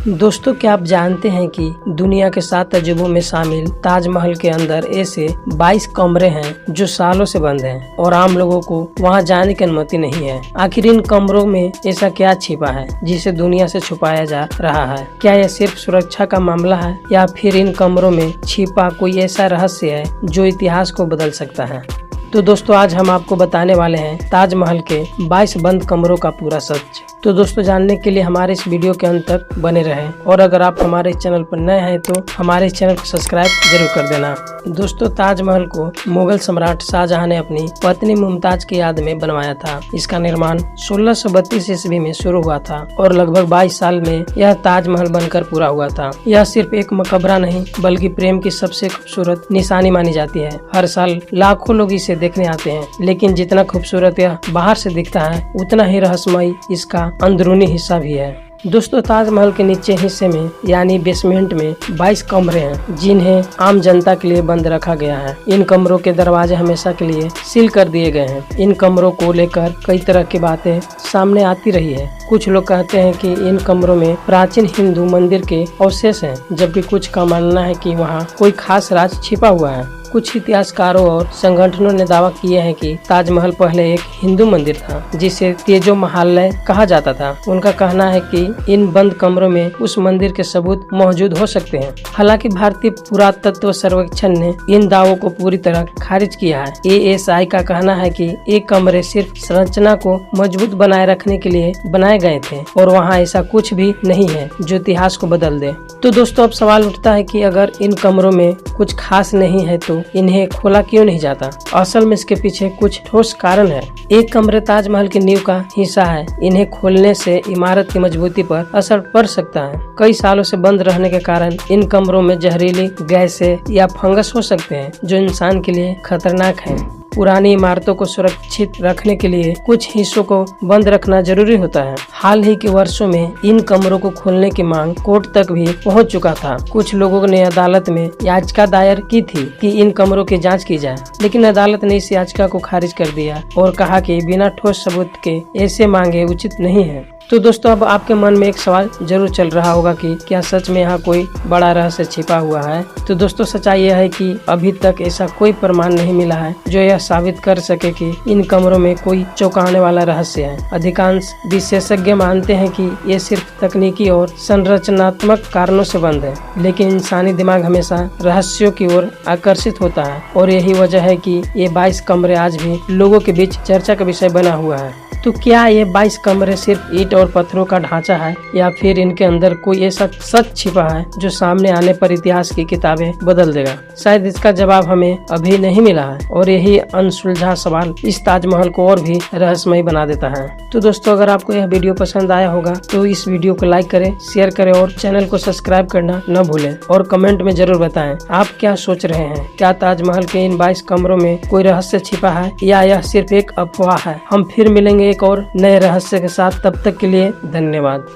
दोस्तों, क्या आप जानते हैं कि दुनिया के 7 अजूबों में शामिल ताजमहल के अंदर ऐसे 22 कमरे हैं जो सालों से बंद हैं और आम लोगों को वहां जाने की अनुमति नहीं है। आखिर इन कमरों में ऐसा क्या छिपा है जिसे दुनिया से छुपाया जा रहा है? क्या यह सिर्फ सुरक्षा का मामला है या फिर इन कमरों में छिपा कोई ऐसा रहस्य है जो इतिहास को बदल सकता है? तो दोस्तों, आज हम आपको बताने वाले हैं ताजमहल के 22 बंद कमरों का पूरा सच। तो दोस्तों, जानने के लिए हमारे इस वीडियो के अंत तक बने रहें और अगर आप हमारे चैनल पर नए हैं तो हमारे चैनल को सब्सक्राइब जरूर कर देना। दोस्तों, ताजमहल को मुगल सम्राट शाहजहां ने अपनी पत्नी मुमताज की याद में बनवाया था। इसका निर्माण 1632 ईस्वी में शुरू हुआ था और लगभग 22 साल में यह ताजमहल बनकर पूरा हुआ था। यह सिर्फ एक मकबरा नहीं बल्कि प्रेम की सबसे खूबसूरत निशानी मानी जाती है। हर साल लाखों लोग इसे देखने आते हैं, लेकिन जितना खूबसूरत यह बाहर से दिखता है उतना ही रहस्यमयी इसका अंदरूनी हिस्सा भी है। दोस्तों, ताजमहल के नीचे हिस्से में यानी बेसमेंट में 22 कमरे हैं जिन्हें आम जनता के लिए बंद रखा गया है। इन कमरों के दरवाजे हमेशा के लिए सील कर दिए गए हैं। इन कमरों को लेकर कई तरह की बातें सामने आती रही है। कुछ लोग कहते हैं कि इन कमरों में प्राचीन हिंदू मंदिर के अवशेष हैं, जबकि कुछ का मानना है कि वहाँ कोई खास राज छिपा हुआ है। कुछ इतिहासकारों और संगठनों ने दावा किए हैं कि ताजमहल पहले एक हिंदू मंदिर था जिसे तेजो महालय कहा जाता था। उनका कहना है कि इन बंद कमरों में उस मंदिर के सबूत मौजूद हो सकते हैं। हालांकि भारतीय पुरातत्व सर्वेक्षण ने इन दावों को पूरी तरह खारिज किया है। ASI का कहना है कि ये कमरे सिर्फ संरचना को मजबूत बनाए रखने के लिए बनाए गए थे और वहाँ ऐसा कुछ भी नहीं है जो इतिहास को बदल दे। तो दोस्तों, अब सवाल उठता है कि अगर इन कमरों में कुछ खास नहीं है तो इन्हें खोला क्यों नहीं जाता? असल में इसके पीछे कुछ ठोस कारण है। एक कमरे ताजमहल की नींव का हिस्सा है। इन्हें खोलने से इमारत की मजबूती पर असर पड़ सकता है। कई सालों से बंद रहने के कारण इन कमरों में जहरीली गैसें या फंगस हो सकते हैं जो इंसान के लिए खतरनाक है। पुरानी इमारतों को सुरक्षित रखने के लिए कुछ हिस्सों को बंद रखना जरूरी होता है। हाल ही के वर्षों में इन कमरों को खोलने की मांग कोर्ट तक भी पहुंच चुका था। कुछ लोगों ने अदालत में याचिका दायर की थी कि इन कमरों की जांच की जाए, लेकिन अदालत ने इस याचिका को खारिज कर दिया और कहा कि बिना ठोस सबूत के ऐसे मांगे उचित नहीं है। तो दोस्तों, अब आपके मन में एक सवाल जरूर चल रहा होगा कि क्या सच में यहाँ कोई बड़ा रहस्य छिपा हुआ है? तो दोस्तों, सच्चाई यह है कि अभी तक ऐसा कोई प्रमाण नहीं मिला है जो यह साबित कर सके कि इन कमरों में कोई चौंकाने वाला रहस्य है। अधिकांश विशेषज्ञ मानते हैं कि ये सिर्फ तकनीकी और संरचनात्मक कारणों से बंद है, लेकिन इंसानी दिमाग हमेशा रहस्यों की ओर आकर्षित होता है और यही वजह है कि ये 22 कमरे आज भी लोगों के बीच चर्चा का विषय बना हुआ है। तो क्या ये 22 कमरे सिर्फ ईंट और पत्थरों का ढांचा है या फिर इनके अंदर कोई ऐसा सच छिपा है जो सामने आने पर इतिहास की किताबें बदल देगा? शायद इसका जवाब हमें अभी नहीं मिला है और यही अनसुलझा सवाल इस ताजमहल को और भी रहस्यमय बना देता है। तो दोस्तों, अगर आपको यह वीडियो पसंद आया होगा तो इस वीडियो को लाइक करें, शेयर करें और चैनल को सब्सक्राइब करना न भूलें और कमेंट में जरूर बताएं आप क्या सोच रहे हैं। क्या ताजमहल के इन 22 कमरों में कोई रहस्य छिपा है या यह सिर्फ एक अफवाह है? हम फिर मिलेंगे एक और नए रहस्य के साथ। तब तक के लिए धन्यवाद।